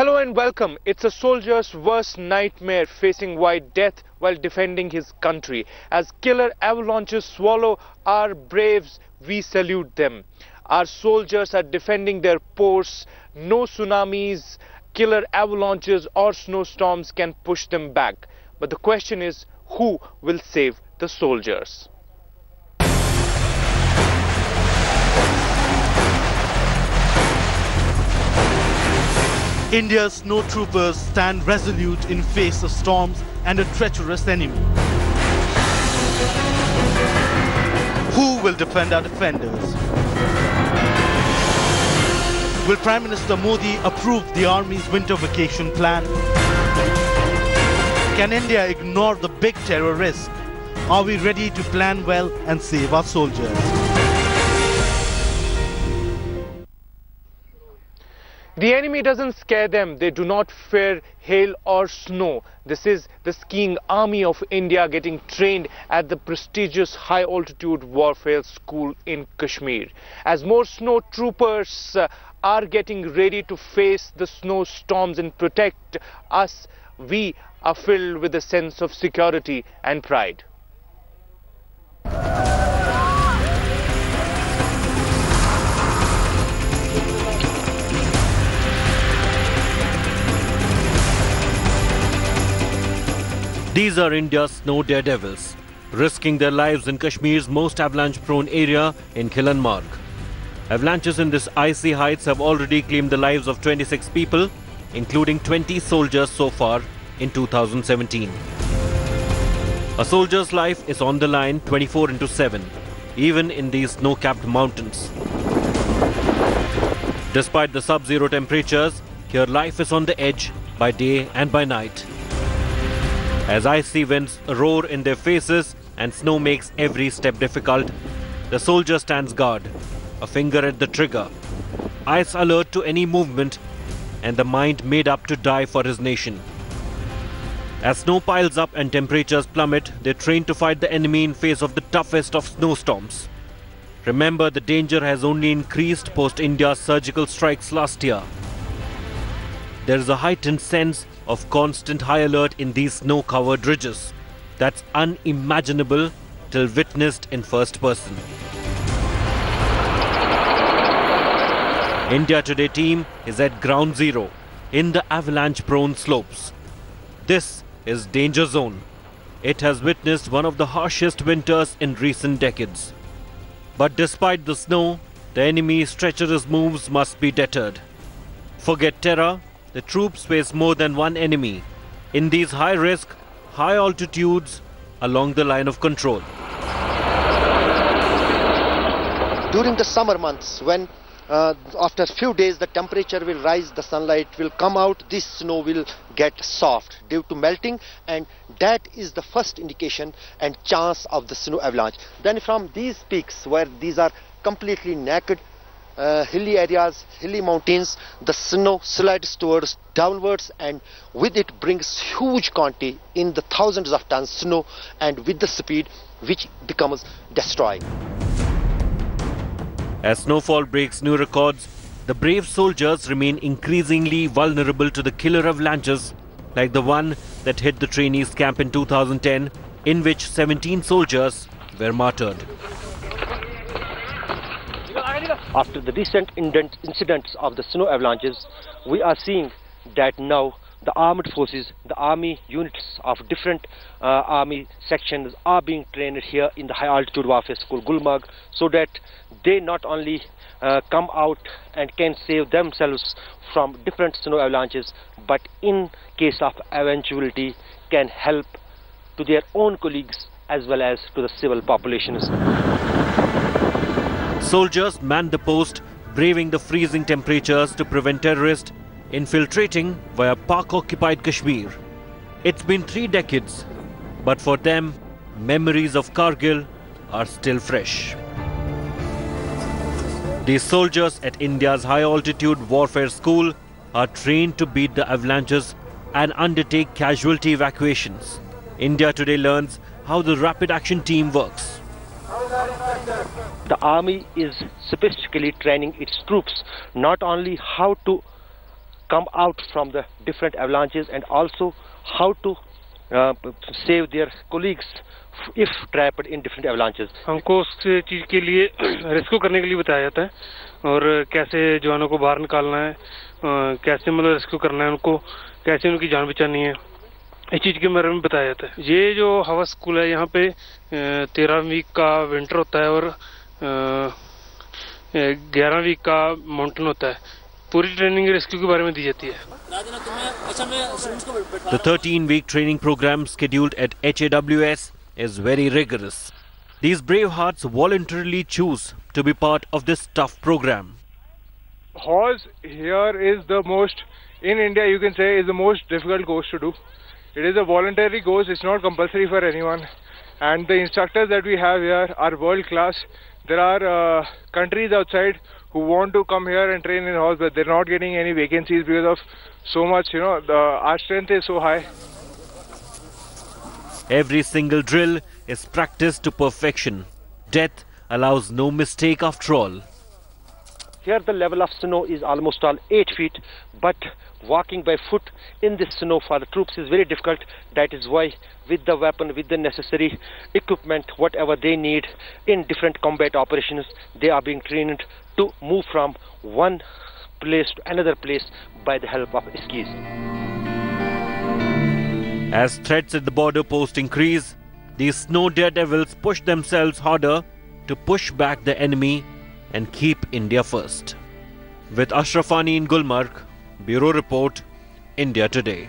Hello and welcome. It's a soldier's worst nightmare, facing white death while defending his country. As killer avalanches swallow our braves, we salute them. Our soldiers are defending their posts. No tsunamis, killer avalanches or snowstorms can push them back. But the question is, who will save the soldiers? India's snow troopers stand resolute in face of storms and a treacherous enemy. Who will defend our defenders? Will Prime Minister Modi approve the army's winter vacation plan? Can India ignore the big terror risk? Are we ready to plan well and save our soldiers? The enemy doesn't scare them. They do not fear hail or snow. This is the skiing army of India getting trained at the prestigious high-altitude warfare school in Kashmir. As more snow troopers are getting ready to face the snowstorms and protect us, we are filled with a sense of security and pride. These are India's snow daredevils, risking their lives in Kashmir's most avalanche-prone area in Kilanmarg. Avalanches in this icy heights have already claimed the lives of 26 people, including 20 soldiers so far in 2017. A soldier's life is on the line 24/7, even in these snow-capped mountains. Despite the sub-zero temperatures, here life is on the edge by day and by night. As icy winds roar in their faces and snow makes every step difficult, the soldier stands guard, a finger at the trigger, eyes alert to any movement, and the mind made up to die for his nation. As snow piles up and temperatures plummet, they train to fight the enemy in face of the toughest of snowstorms. Remember, the danger has only increased post India's surgical strikes last year. There is a heightened sense of constant high alert in these snow-covered ridges. That's unimaginable till witnessed in first person. India Today team is at ground zero in the avalanche-prone slopes. This is danger zone. It has witnessed one of the harshest winters in recent decades. But despite the snow, the enemy's treacherous moves must be deterred. Forget terror. The troops face more than one enemy in these high-risk, high altitudes along the line of control. During the summer months, when after a few days the temperature will rise, the sunlight will come out, this snow will get soft due to melting, and that is the first indication and chance of the snow avalanche. Then from these peaks, where these are completely naked, hilly areas, hilly mountains, the snow slides towards downwards, and with it brings huge quantity in the thousands of tons snow, and with the speed which becomes destroying. As snowfall breaks new records, the brave soldiers remain increasingly vulnerable to the killer avalanches like the one that hit the trainees camp in 2010, in which 17 soldiers were martyred. After the recent incidents of the snow avalanches, we are seeing that now the armed forces, the army units of different army sections are being trained here in the high altitude warfare school Gulmarg, so that they not only come out and can save themselves from different snow avalanches, but in case of eventuality can help to their own colleagues as well as to the civil populations. Soldiers manned the post, braving the freezing temperatures to prevent terrorists infiltrating via Pak-occupied Kashmir. It's been 3 decades, but for them, memories of Kargil are still fresh. These soldiers at India's high-altitude warfare school are trained to beat the avalanches and undertake casualty evacuations. India Today learns how the rapid action team works. The army is specifically training its troops not only how to come out from the different avalanches, and also how to save their colleagues if trapped in different avalanches. हमको उस चीज के लिए rescue करने के लिए बताया जाता है और कैसे जवानों को बाहर निकालना है, कैसे मतलब रेस्क्यू करना है उनको, कैसे उनकी जान बचानी है, इस चीज के बारे में बताया जाता है। ये जो हवा स्कूल है यहाँ पे 13 वीक का विंटर होता है और 11 वीक का माउंटेन होता है। पूरी ट्रेनिंग रेस्क्यू के बारे में दी जाती है। The 13-week training program scheduled at HAWS is very rigorous. These brave hearts voluntarily choose to be part of this tough program. Hawes here is the most, in India you can say, is the most difficult course to do. It is a voluntary course, it's not compulsory for anyone. And the instructors that we have here are world class. There are countries outside who want to come here and train in Hawes, but they're not getting any vacancies because of so much, our strength is so high. Every single drill is practiced to perfection. Death allows no mistake after all. Here the level of snow is almost all 8 feet, but walking by foot in this snow for the troops is very difficult. That is why with the weapon, with the necessary equipment, whatever they need in different combat operations, they are being trained to move from one place to another place by the help of skis. As threats at the border post increase, these snow daredevils push themselves harder to push back the enemy and keep India first. With Ashrafani in Gulmarg, Bureau Report, India Today.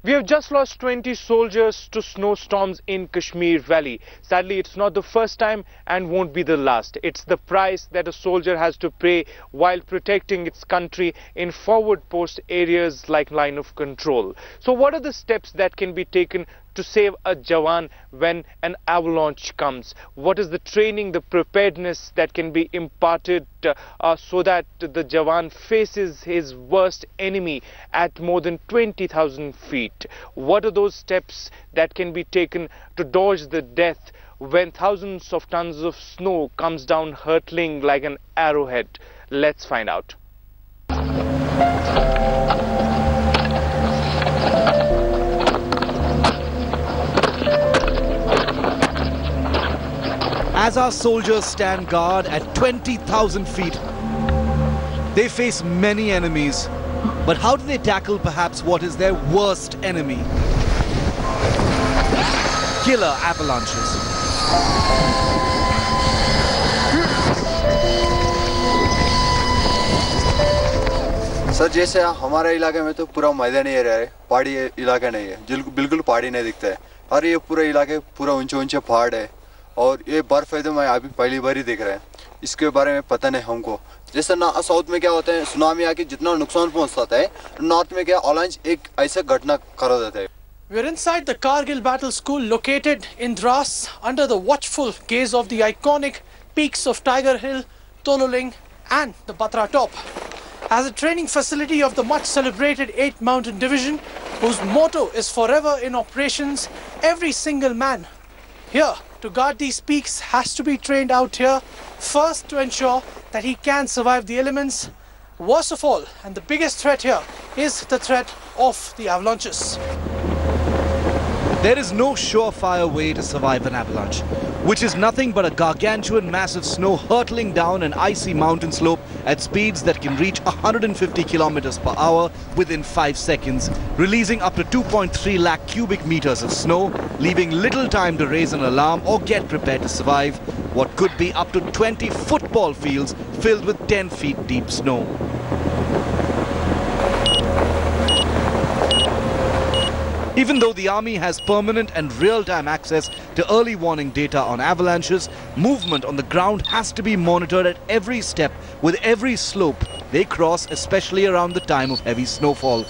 We have just lost 20 soldiers to snowstorms in Kashmir Valley. Sadly, it's not the first time and won't be the last. It's the price that a soldier has to pay while protecting its country in forward post areas like line of control. So what are the steps that can be taken to save a Jawan when an avalanche comes? What is the training, the preparedness that can be imparted so that the Jawan faces his worst enemy at more than 20,000 feet? What are those steps that can be taken to dodge the death when thousands of tons of snow comes down hurtling like an arrowhead? Let's find out. As our soldiers stand guard at 20,000 feet, they face many enemies. But how do they tackle perhaps what is their worst enemy? Killer avalanches. Sir जैसे हमारे इलाके में तो पूरा मैदानी area है, पहाड़ी इलाका नहीं है, बिल्कुल पहाड़ी नहीं दिखता है और ये पूरा इलाके पूरा ऊंचे ऊंचे पहाड़ है और ये बर्फ है तो मैं अभी पहली बार ही देख रहा है, इसके बारे में पता नहीं हमको। जैसे ना साउथ में क्या होता है, सुनामी आके जितना नुकसान पहुंचता है, नॉर्थ में क्या अवलांच एक ऐसा घटना कर देता है। We are inside the Kargil Battle School located in Dras under the watchful gaze of the iconic peaks of Tiger Hill, Tololing and the Batra Top. As a training facility of the much celebrated 8th Mountain Division, whose motto is forever in operations, every single man here to guard these peaks has to be trained out here, first to ensure that he can survive the elements. Worst of all, and the biggest threat here, is the threat of the avalanches. There is no surefire way to survive an avalanche, which is nothing but a gargantuan mass of snow hurtling down an icy mountain slope at speeds that can reach 150 kilometers per hour within 5 seconds, releasing up to 2.3 lakh cubic meters of snow, leaving little time to raise an alarm or get prepared to survive what could be up to 20 football fields filled with 10 feet deep snow. Even though the army has permanent and real-time access to early warning data on avalanches, movement on the ground has to be monitored at every step with every slope they cross, especially around the time of heavy snowfall.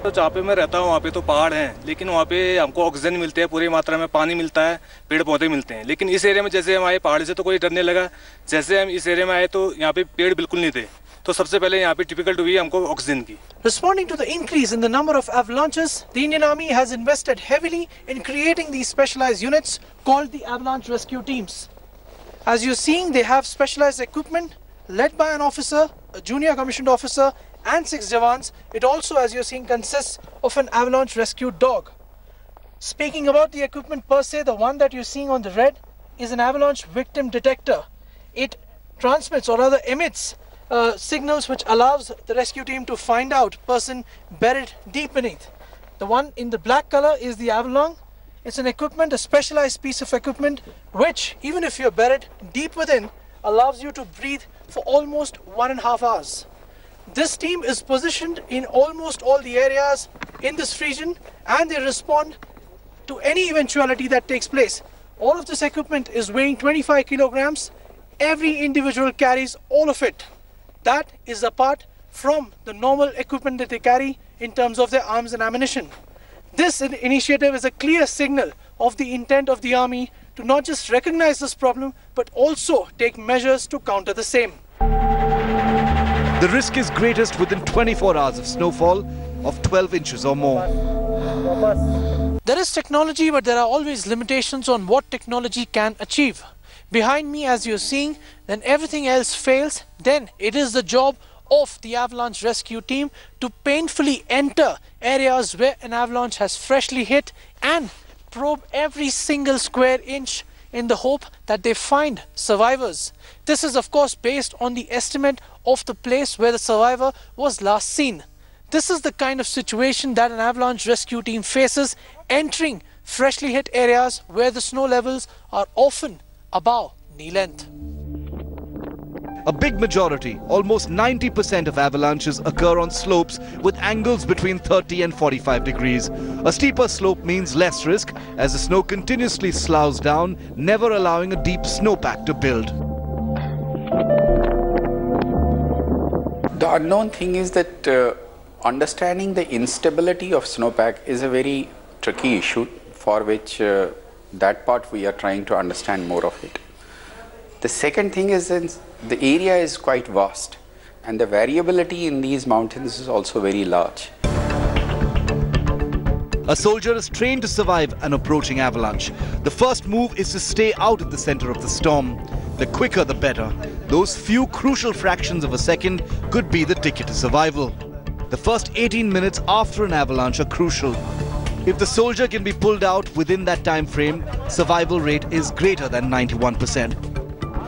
तो जहाँ पे मैं रहता हूँ वहाँ पे तो पहाड़ हैं, लेकिन वहाँ पे हमको ऑक्सीजन मिलते हैं, पूरी मात्रा में पानी मिलता है, पेड़ पौधे मिलते हैं। लेकिन इस एरिया में जैसे हम आए पहाड़ से तो कोई डर नहीं लगा, जैसे हम इस एरिया में आए तो यहाँ पे पेड़ बिल्कुल नहीं थे, तो सबसे पहले यहाँ पे डिफिकल्ट हुई हमको ऑक्सीजन की। Responding to the increase in the number of avalanches, the Indian Army has invested heavily in creating these specialized units called the Avalanche Rescue Teams. As you're seeing, they have specialized equipment led by an officer, a junior commissioned officer, and 6 jawans. It also, as you're seeing, consists of an avalanche rescue dog. Speaking about the equipment per se, the one that you're seeing on the red is an avalanche victim detector. It transmits, or rather emits, signals which allows the rescue team to find out person buried deep beneath. The one in the black color is the Avalanche. It's an equipment, a specialized piece of equipment, which even if you're buried deep within, allows you to breathe for almost 1.5 hours. This team is positioned in almost all the areas in this region, and they respond to any eventuality that takes place. All of this equipment is weighing 25 kilograms. Every individual carries all of it. That is apart from the normal equipment that they carry in terms of their arms and ammunition. This initiative is a clear signal of the intent of the Army to not just recognize this problem, but also take measures to counter the same. The risk is greatest within 24 hours of snowfall of 12 inches or more. There is technology, but there are always limitations on what technology can achieve. Behind me, as you're seeing, then everything else fails. Then it is the job of the avalanche rescue team to painfully enter areas where an avalanche has freshly hit and probe every single square inch in the hope that they find survivors. This is of course based on the estimate of the place where the survivor was last seen. This is the kind of situation that an avalanche rescue team faces, entering freshly hit areas where the snow levels are often above knee length. A big majority, almost 90% of avalanches occur on slopes with angles between 30 and 45 degrees. A steeper slope means less risk as the snow continuously sloughs down, never allowing a deep snowpack to build. The unknown thing is that understanding the instability of snowpack is a very tricky issue for which that part we are trying to understand more of it. The second thing is that the area is quite vast and the variability in these mountains is also very large. A soldier is trained to survive an approaching avalanche. The first move is to stay out of the center of the storm. The quicker the better. Those few crucial fractions of a second could be the ticket to survival. The first 18 minutes after an avalanche are crucial. If the soldier can be pulled out within that time frame, survival rate is greater than 91%.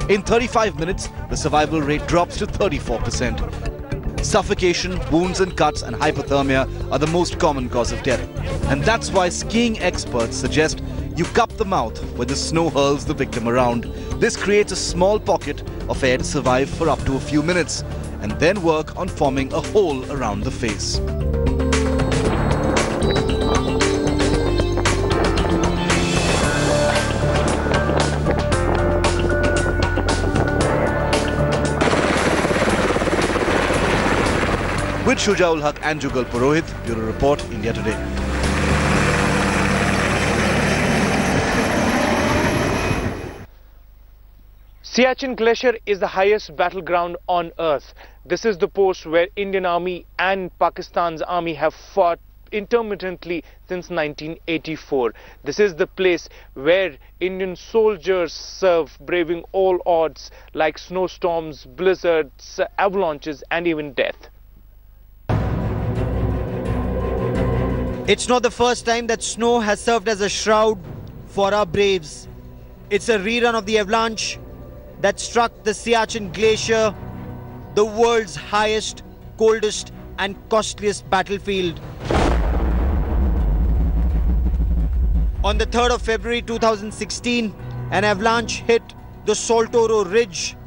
In 35 minutes, the survival rate drops to 34%. Suffocation, wounds and cuts and hypothermia are the most common cause of death. And that's why skiing experts suggest you cup the mouth when the snow hurls the victim around. This creates a small pocket of air to survive for up to a few minutes, and then work on forming a hole around the face. With Shujaul Haq and Jugal Purohit, Bureau Report, India Today. Siachen Glacier is the highest battleground on earth. This is the post where Indian Army and Pakistan's army have fought intermittently since 1984. This is the place where Indian soldiers serve, braving all odds like snowstorms, blizzards, avalanches and even death. It's not the first time that snow has served as a shroud for our braves. It's a rerun of the avalanche that struck the Siachen Glacier, the world's highest, coldest and costliest battlefield. On the 3rd of February 2016, an avalanche hit the Saltoro Ridge,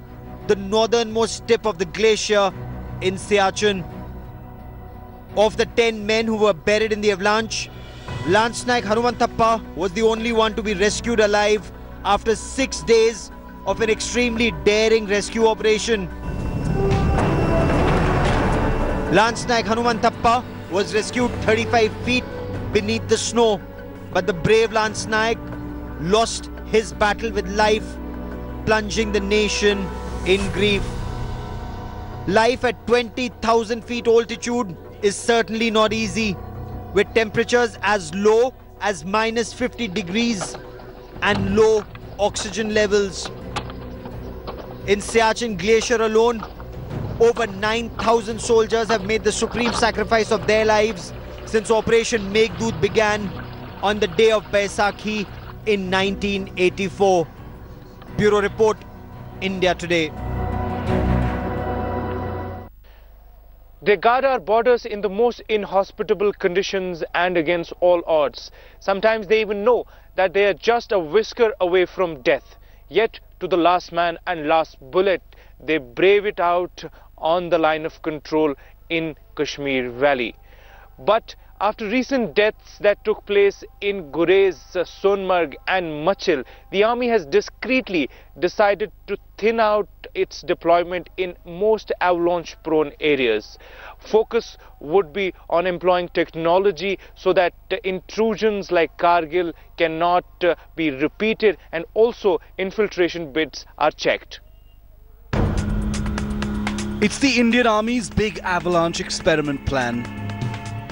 the northernmost tip of the glacier in Siachen. Of the 10 men who were buried in the avalanche, Lance Naik Hanumanthappa was the only one to be rescued alive after 6 days of an extremely daring rescue operation. Lance Naik Hanumanthappa was rescued 35 feet beneath the snow, but the brave Lance Naik lost his battle with life, plunging the nation in grief. Life at 20,000 feet altitude is certainly not easy, with temperatures as low as minus 50 degrees and low oxygen levels. In Siachen Glacier alone, over 9,000 soldiers have made the supreme sacrifice of their lives since Operation Meghdoot began on the day of Baisakhi in 1984. Bureau Report, India Today. They guard our borders in the most inhospitable conditions and against all odds. Sometimes they even know that they are just a whisker away from death. Yet, to the last man and last bullet, they brave it out on the line of control in Kashmir Valley. But after recent deaths that took place in Gurez, Sonmarg and Machil, the army has discreetly decided to thin out its deployment in most avalanche-prone areas. Focus would be on employing technology so that intrusions like Kargil cannot be repeated, and also infiltration bids are checked. It's the Indian Army's big avalanche experiment plan.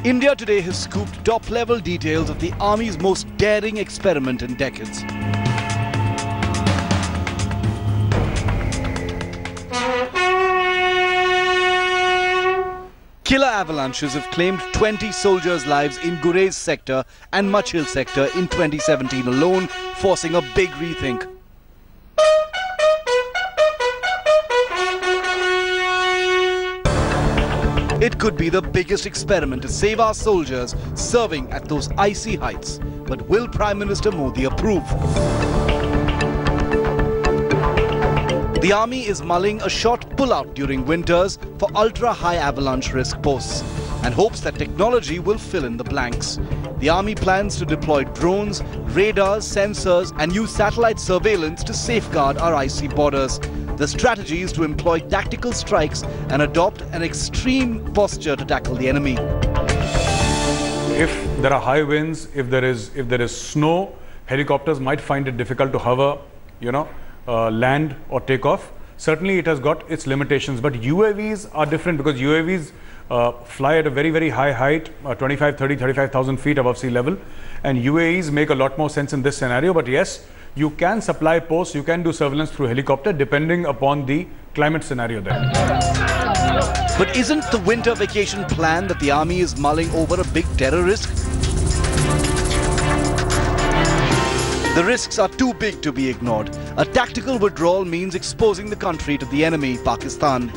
India Today has scooped top-level details of the Army's most daring experiment in decades. Killer avalanches have claimed 20 soldiers' lives in Gurez sector and Machil sector in 2017 alone, forcing a big rethink. It could be the biggest experiment to save our soldiers serving at those icy heights. But will Prime Minister Modi approve? The army is mulling a short pullout during winters for ultra-high avalanche risk posts and hopes that technology will fill in the blanks. The army plans to deploy drones, radars, sensors and use satellite surveillance to safeguard our icy borders. The strategy is to employ tactical strikes and adopt an extreme posture to tackle the enemy. If there are high winds, if there is snow, helicopters might find it difficult to hover, land or take off. Certainly it has got its limitations, but UAVs are different because UAVs fly at a very, very high height, 25, 30, 35,000 feet above sea level, and UAVs make a lot more sense in this scenario. But yes, you can supply posts, you can do surveillance through helicopter depending upon the climate scenario there. But isn't the winter vacation plan that the army is mulling over a big terror risk? The risks are too big to be ignored. A tactical withdrawal means exposing the country to the enemy, Pakistan.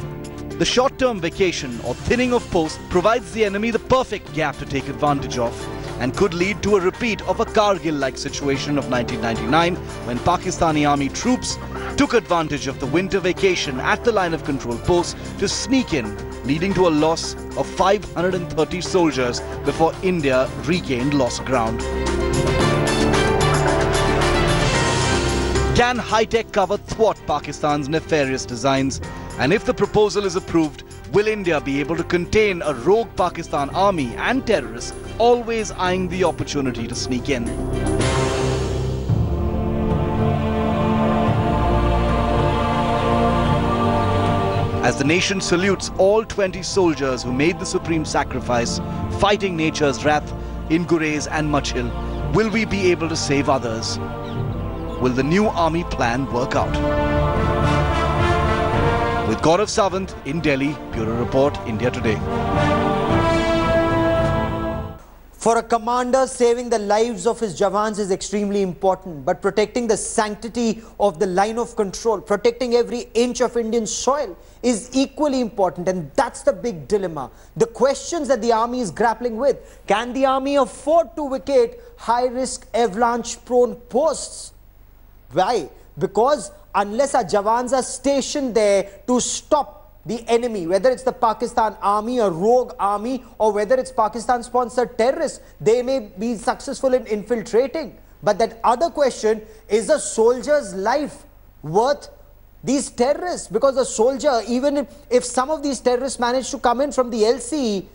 The short-term vacation or thinning of posts provides the enemy the perfect gap to take advantage of, and could lead to a repeat of a Kargil-like situation of 1999 when Pakistani army troops took advantage of the winter vacation at the line of control posts to sneak in, leading to a loss of 530 soldiers before India regained lost ground. Can high-tech cover thwart Pakistan's nefarious designs? And if the proposal is approved, will India be able to contain a rogue Pakistan army and terrorists always eyeing the opportunity to sneak in? As the nation salutes all 20 soldiers who made the supreme sacrifice, fighting nature's wrath in Gurez and Machil, will we be able to save others? Will the new army plan work out? With Gaurav Sawant in Delhi, Bureau Report, India Today. For a commander, saving the lives of his Jawans is extremely important, but protecting the sanctity of the line of control, protecting every inch of Indian soil is equally important, and that's the big dilemma. The questions that the army is grappling with. Can the army afford to vacate high-risk avalanche-prone posts? Why? Because unless our Jawans are stationed there to stop the enemy, whether it's the Pakistan army, a rogue army, or whether it's Pakistan-sponsored terrorists, they may be successful in infiltrating. But that other question, is a soldier's life worth these terrorists? Because a soldier, even if some of these terrorists manage to come in from the LCE,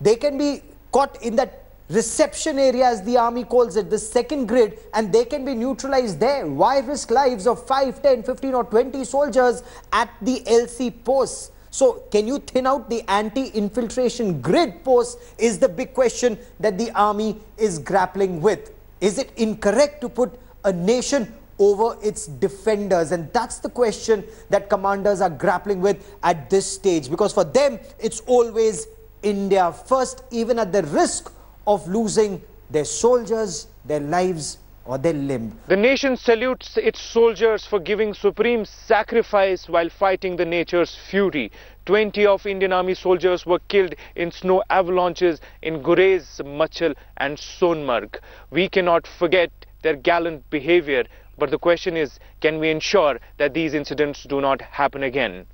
they can be caught in that reception area, as the army calls it, the second grid, and they can be neutralized there. Why risk lives of 5, 10, 15 or 20 soldiers at the LC posts? So can you thin out the anti-infiltration grid posts is the big question that the army is grappling with. Is it incorrect to put a nation over its defenders? And that's the question that commanders are grappling with at this stage, because for them it's always India first, even at the risk of losing their soldiers, their lives or their limb. The nation salutes its soldiers for giving supreme sacrifice while fighting the nature's fury. 20 of Indian Army soldiers were killed in snow avalanches in Gurez, Machal and Sonmarg. We cannot forget their gallant behavior, but the question is, can we ensure that these incidents do not happen again?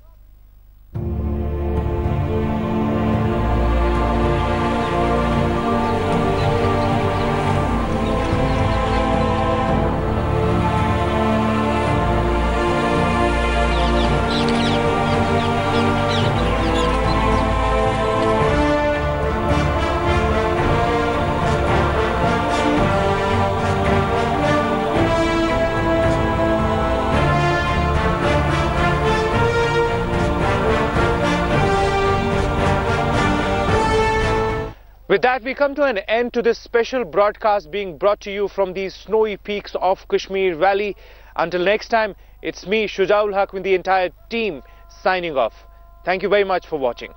With that, we come to an end to this special broadcast being brought to you from these snowy peaks of Kashmir Valley. Until next time, it's me, Shujaul Haq, with the entire team signing off. Thank you very much for watching.